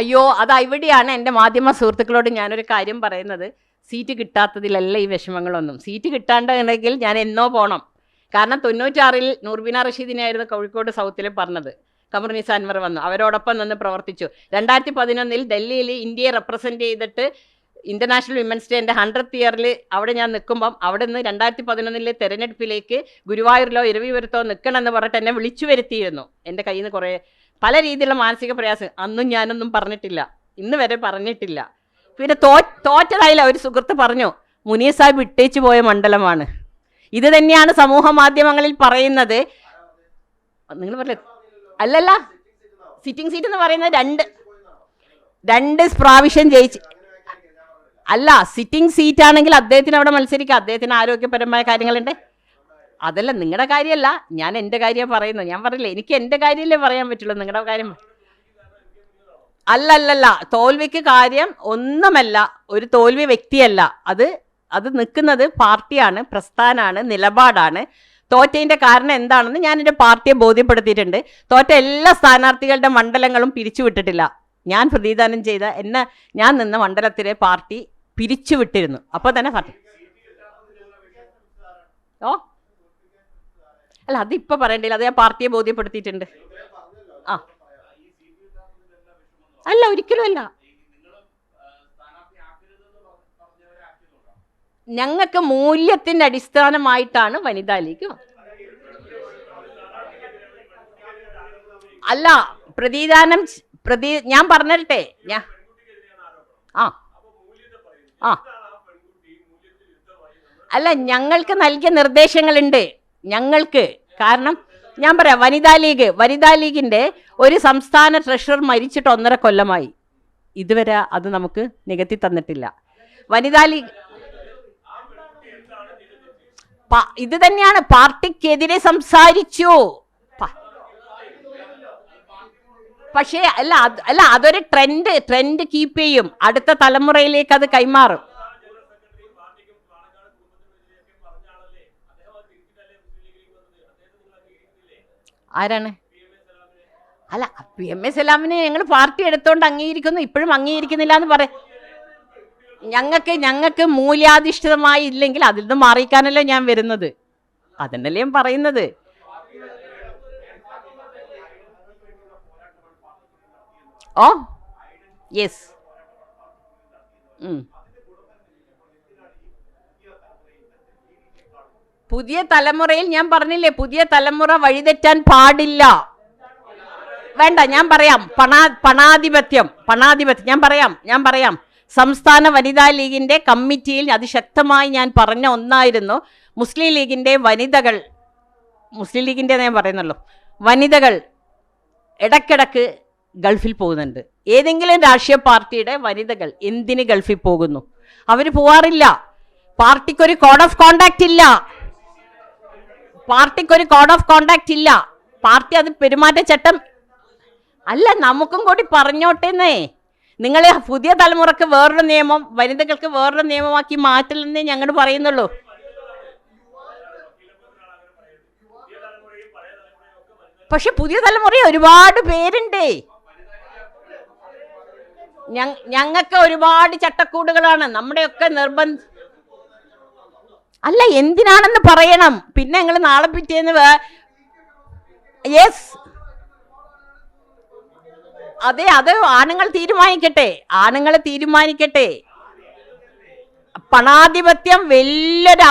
അയ്യോ, ഇവിടെയാണ് എൻ്റെ മാധ്യമ സുഹൃത്തുക്കളോട് ഞാനൊരു കാര്യം പറയുന്നത്. സീറ്റ് കിട്ടാത്തതിലല്ല ഈ വിഷമങ്ങളൊന്നും. സീറ്റ് കിട്ടാണ്ടെങ്കിൽ ഞാൻ എന്നോ പോകണം. കാരണം 96-ൽ നൂർബിന റഷീദിനെയായിരുന്നു കോഴിക്കോട് സൗത്തിൽ പറഞ്ഞത്. ഖമറുന്നിസ അൻവർ വന്നു, അവരോടൊപ്പം നിന്ന് പ്രവർത്തിച്ചു. 2011-ൽ ഡൽഹിയിൽ ഇന്ത്യയെ റെപ്രസെൻ്റ് ചെയ്തിട്ട് ഇൻ്റർനാഷണൽ വിമൻസ് ഡേൻ്റെ 100th ഇയറിൽ അവിടെ ഞാൻ നിൽക്കുമ്പം അവിടെ നിന്ന് 2011-ലെ തെരഞ്ഞെടുപ്പിലേക്ക് ഗുരുവായൂരിലോ ഇരവിപുരത്തോ നിൽക്കണമെന്ന് പറഞ്ഞിട്ട് എന്നെ വിളിച്ചു വരുത്തിയിരുന്നു. എൻ്റെ കയ്യിൽ നിന്ന് കുറേ പല രീതിയിലുള്ള മാനസിക പ്രയാസം അന്നും ഞാനൊന്നും പറഞ്ഞിട്ടില്ല, ഇന്ന് വരെ പറഞ്ഞിട്ടില്ല. പിന്നെ തോറ്റതായില്ല. ഒരു സുഹൃത്ത് പറഞ്ഞു, മുനീർ സാഹിബ് ഇട്ടേച്ചു പോയ മണ്ഡലമാണ്. ഇത് തന്നെയാണ് സമൂഹ മാധ്യമങ്ങളിൽ പറയുന്നത്. നിങ്ങൾ പറയേ അല്ലല്ല, സിറ്റിംഗ് സീറ്റ് എന്ന് പറയുന്നത് രണ്ട് പ്രാവശ്യം ജയിച്ച് അല്ല. സിറ്റിംഗ് സീറ്റാണെങ്കിൽ അദ്ദേഹത്തിന് അവിടെ മത്സരിക്കാം. അദ്ദേഹത്തിന് ആരോഗ്യപരമായ കാര്യങ്ങളുണ്ട്. അതല്ല നിങ്ങളുടെ കാര്യമല്ല, ഞാൻ എൻ്റെ കാര്യമാണ് പറയുന്നത്. ഞാൻ പറഞ്ഞില്ലേ, എനിക്ക് എൻ്റെ കാര്യമല്ലേ പറയാൻ പറ്റുള്ളൂ, നിങ്ങളുടെ കാര്യം അല്ലല്ലല്ല. തോൽവിക്ക് കാര്യം ഒന്നുമല്ല, ഒരു തോൽവി വ്യക്തിയല്ല. അത് നിൽക്കുന്നത് പാർട്ടിയാണ്, പ്രസ്ഥാനമാണ്, നിലപാടാണ്. തോറ്റതിൻ്റെ കാരണം എന്താണെന്ന് ഞാൻ എൻ്റെ പാർട്ടിയെ ബോധ്യപ്പെടുത്തിയിട്ടുണ്ട്. തോറ്റ എല്ലാ സ്ഥാനാർത്ഥികളുടെ മണ്ഡലങ്ങളും പിരിച്ചുവിട്ടിട്ടില്ല. ഞാൻ പ്രതിദാനം ചെയ്ത ഞാൻ നിന്ന മണ്ഡലത്തിലെ പാർട്ടി പിരിച്ചുവിട്ടിരുന്നു. അപ്പോൾ തന്നെ പാർട്ടി അല്ല, അതിപ്പോൾ പറയണ്ടില്ല, അത് ഞാൻ പാർട്ടിയെ ബോധ്യപ്പെടുത്തിയിട്ടുണ്ട്. അല്ല, ഒരിക്കലും അല്ല. ഞങ്ങൾക്ക് മൂല്യത്തിൻ്റെ അടിസ്ഥാനമായിട്ടാണ് വനിതാ ലീഗ്. അല്ല, ഞാൻ പറഞ്ഞിട്ടെ, അല്ല, ഞങ്ങൾക്ക് നൽകിയ നിർദ്ദേശങ്ങളുണ്ട്. ഞങ്ങൾക്ക് കാരണം ഞാൻ പറയാം, വനിതാ ലീഗിൻ്റെ ഒരു സംസ്ഥാന ട്രഷറർ മരിച്ചിട്ട് 1.5 കൊല്ലമായി. ഇതുവരെ അത് നമുക്ക് നികത്തി തന്നിട്ടില്ല. വനിതാ ലീഗ് ഇത് തന്നെയാണ്, പാർട്ടിക്കെതിരെ സംസാരിച്ചു. പക്ഷേ അല്ല അതൊരു ട്രെൻഡ് കീപ്പ് ചെയ്യും. അടുത്ത തലമുറയിലേക്ക് അത് കൈമാറും. ആരാണ്? അല്ല, PMA സലാമിനെ ഞങ്ങൾ പാർട്ടി എടുത്തോണ്ട് അംഗീകരിക്കുന്നു, ഇപ്പോഴും അംഗീകരിക്കുന്നില്ല എന്ന് പറയാം. ഞങ്ങൾക്ക് മൂല്യാധിഷ്ഠിതമായി ഇല്ലെങ്കിൽ അതിൽ നിന്ന് മാറിക്കാനല്ലോ ഞാൻ വരുന്നത്. അതന്നല്ലേ ഞാൻ പറയുന്നത്. Oh yes. പുതിയ തലമുറയിൽ ഞാൻ പറഞ്ഞില്ലേ, പുതിയ തലമുറ വഴിതെറ്റാൻ പാടില്ല. വേണ്ട, ഞാൻ പറയാം. പണാധിപത്യം ഞാൻ പറയാം. സംസ്ഥാന വനിതാ ലീഗിൻ്റെ കമ്മിറ്റിയിൽ അതിശക്തമായി ഞാൻ പറഞ്ഞ ഒന്നായിരുന്നു, മുസ്ലിം ലീഗിൻ്റെ ഞാൻ പറയുന്നുള്ളൂ, വനിതകൾ ഇടയ്ക്കിടയ്ക്ക് ഗൾഫിൽ പോകുന്നുണ്ട്. ഏതെങ്കിലും രാഷ്ട്രീയ പാർട്ടിയുടെ വനിതകൾ എന്തിന് ഗൾഫിൽ പോകുന്നു? അവർ പോവാറില്ല. പാർട്ടിക്കൊരു കോഡ് ഓഫ് കോണ്ടാക്ട് ഇല്ല. പാർട്ടി അത് പെരുമാറ്റച്ചട്ടം അല്ല, നമുക്കും കൂടി പറഞ്ഞോട്ടേന്നേ. നിങ്ങൾ പുതിയ തലമുറക്ക് വേറൊരു നിയമം, വനിതകൾക്ക് വേറൊരു നിയമമാക്കി മാറ്റില്ലെന്നേ ഞങ്ങൾ പറയുന്നുള്ളൂ. പക്ഷെ പുതിയ തലമുറ ഒരുപാട് പേരുണ്ട്. ഞങ്ങൾക്ക് ഒരുപാട് ചട്ടക്കൂടുകളാണ്. നമ്മുടെയൊക്കെ അല്ല, എന്തിനാണെന്ന് പറയണം. പിന്നെ ഞങ്ങൾ നാളെ പിറ്റേന്ന് യെസ്, അതെ, അത് ആണുങ്ങൾ തീരുമാനിക്കട്ടെ. പണാധിപത്യം വലിയൊരു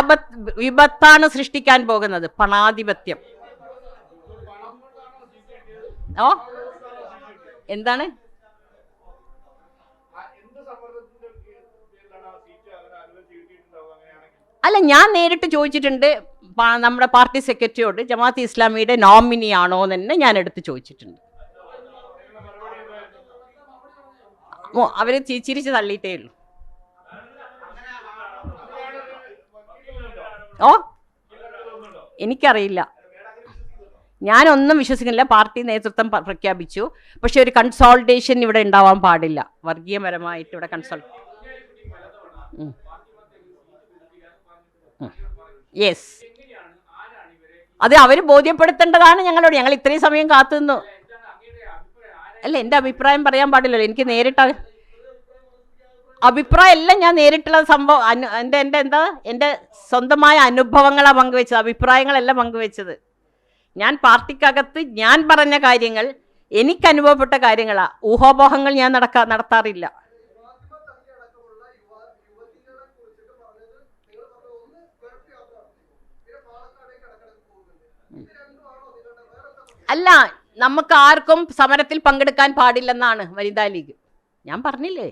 വിപത്താണ് സൃഷ്ടിക്കാൻ പോകുന്നത്. പണാധിപത്യം. എന്താണ്? അല്ല, ഞാൻ നേരിട്ട് ചോദിച്ചിട്ടുണ്ട് നമ്മുടെ പാർട്ടി സെക്രട്ടറിയോട്, ജമാഅത്തെ ഇസ്ലാമിയുടെ നോമിനി ആണോ എന്ന് തന്നെ ഞാൻ എടുത്ത് ചോദിച്ചിട്ടുണ്ട്. അവർ ചിരിച്ച് തള്ളിയിട്ടേ ഉള്ളൂ. എനിക്കറിയില്ല, ഞാനൊന്നും വിശ്വസിക്കുന്നില്ല. പാർട്ടി നേതൃത്വം പ്രഖ്യാപിച്ചു. പക്ഷെ ഒരു കൺസോൾട്ടേഷൻ ഇവിടെ ഉണ്ടാവാൻ പാടില്ല. വർഗീയപരമായിട്ട് ഇവിടെ യെസ്, അത് അവർ ബോധ്യപ്പെടുത്തേണ്ടതാണ് ഞങ്ങളോട്. ഞങ്ങൾ ഇത്രയും സമയം കാത്തുനിന്നു. അല്ല, എൻ്റെ അഭിപ്രായം പറയാൻ പാടില്ലല്ലോ, എനിക്ക് നേരിട്ട് അഭിപ്രായം എല്ലാം ഞാൻ നേരിട്ടുള്ള സംഭവം എൻ്റെ സ്വന്തമായ അനുഭവങ്ങളാണ് പങ്കുവെച്ചത്, അഭിപ്രായങ്ങളെല്ലാം പങ്കുവെച്ചത്. ഞാൻ പാർട്ടിക്കകത്ത് ഞാൻ പറഞ്ഞ കാര്യങ്ങൾ, എനിക്ക് അനുഭവപ്പെട്ട കാര്യങ്ങളാണ്. ഊഹാപോഹങ്ങൾ ഞാൻ നടത്താറില്ല. അല്ല, നമുക്ക് ആർക്കും സമരത്തിൽ പങ്കെടുക്കാൻ പാടില്ലെന്നാണ് വനിതാ ലീഗ്. ഞാൻ പറഞ്ഞില്ലേ,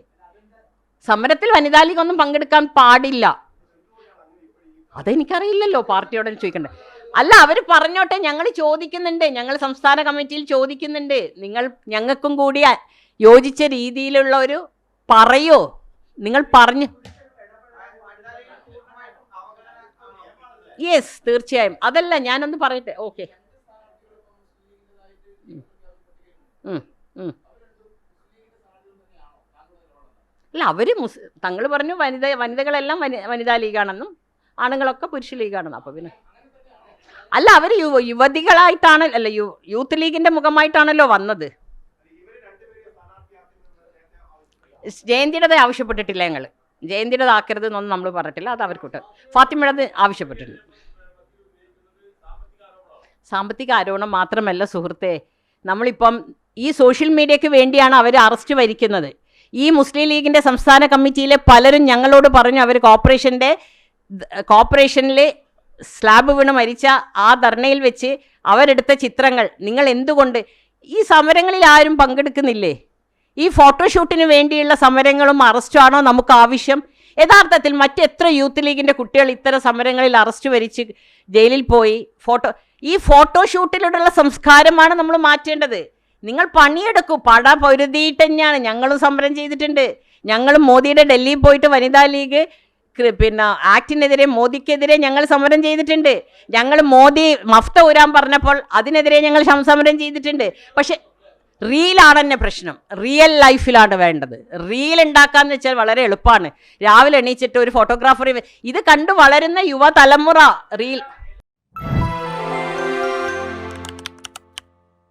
സമരത്തിൽ വനിതാ ലീഗ് ഒന്നും പങ്കെടുക്കാൻ പാടില്ല. അതെനിക്കറിയില്ലല്ലോ, പാർട്ടിയോട് ചോദിക്കണ്ടേ. അല്ല, അവർ പറഞ്ഞോട്ടെ, ഞങ്ങൾ ചോദിക്കുന്നുണ്ട്, ഞങ്ങൾ സംസ്ഥാന കമ്മിറ്റിയിൽ ചോദിക്കുന്നുണ്ട്, നിങ്ങൾ ഞങ്ങൾക്കും കൂടി യോജിച്ച രീതിയിലുള്ള ഒരു പറയോ, നിങ്ങൾ പറഞ്ഞു. യെസ്, തീർച്ചയായും. അതല്ല, ഞാനൊന്ന് പറയട്ടെ. ഓക്കെ. അല്ല, അവർ തങ്ങൾ പറഞ്ഞു വനിതകളെല്ലാം വനിതാ ലീഗാണെന്നും ആണുങ്ങളൊക്കെ പുരുഷ ലീഗാണെന്നും. അപ്പോൾ പിന്നെ അല്ല, അവർ യുവതികളായിട്ടാണ്, അല്ല യൂത്ത് ലീഗിൻ്റെ മുഖമായിട്ടാണല്ലോ വന്നത്. ജയന്തിയുടെ ആവശ്യപ്പെട്ടിട്ടില്ല, ഞങ്ങൾ ജയന്തിയുടെ ആക്കരുത് എന്നൊന്നും നമ്മൾ പറഞ്ഞിട്ടില്ല, അത് അവർക്കിട്ട്. ഫാത്തിമയുടെ ആവശ്യപ്പെട്ടിട്ടുണ്ട്. സാമ്പത്തിക ആരോപണം മാത്രമല്ല സുഹൃത്തെ, നമ്മളിപ്പം ഈ സോഷ്യൽ മീഡിയയ്ക്ക് വേണ്ടിയാണ് അവർ അറസ്റ്റ് വരിക്കുന്നത്. ഈ മുസ്ലിം ലീഗിൻ്റെ സംസ്ഥാന കമ്മിറ്റിയിലെ പലരും ഞങ്ങളോട് പറഞ്ഞു, അവർ കോർപ്പറേഷനിൽ സ്ലാബ് വീണ് മരിച്ച ആ ധർണയിൽ വെച്ച് അവരെടുത്ത ചിത്രങ്ങൾ നിങ്ങൾ എന്തുകൊണ്ട് ഈ സമരങ്ങളിൽ ആരും പങ്കെടുക്കുന്നില്ലേ? ഈ ഫോട്ടോഷൂട്ടിന് വേണ്ടിയുള്ള സമരങ്ങളും അറസ്റ്റുമാണോ നമുക്ക് ആവശ്യം? യഥാർത്ഥത്തിൽ മറ്റെത്ര യൂത്ത് ലീഗിൻ്റെ കുട്ടികൾ ഇത്തരം സമരങ്ങളിൽ അറസ്റ്റ് വരിച്ച് ജയിലിൽ പോയി. ഈ ഫോട്ടോഷൂട്ടിലുള്ള സംസ്കാരമാണ് നമ്മൾ മാറ്റേണ്ടത്. നിങ്ങൾ പണിയെടുക്കൂ, പൊരുതിയിട്ട് തന്നെയാണ് ഞങ്ങളും സമരം ചെയ്തിട്ടുണ്ട്. ഞങ്ങളും മോദിയുടെ ഡൽഹിയിൽ പോയിട്ട് വനിതാ ലീഗ് ആക്ടിനെതിരെ, മോദിക്കെതിരെ ഞങ്ങൾ സമരം ചെയ്തിട്ടുണ്ട്. ഞങ്ങൾ മോദി മഫ്ത ഊരാൻ പറഞ്ഞപ്പോൾ അതിനെതിരെ ഞങ്ങൾ സമരം ചെയ്തിട്ടുണ്ട്. പക്ഷെ റീലാണ് തന്നെ പ്രശ്നം, റിയൽ ലൈഫിലാണ് വേണ്ടത്. റീൽ ഉണ്ടാക്കാന്ന് വെച്ചാൽ വളരെ എളുപ്പമാണ്. രാവിലെ എണീച്ചിട്ട് ഒരു ഫോട്ടോഗ്രാഫർ, ഇത് കണ്ടു വളരുന്ന യുവതലമുറ റീൽ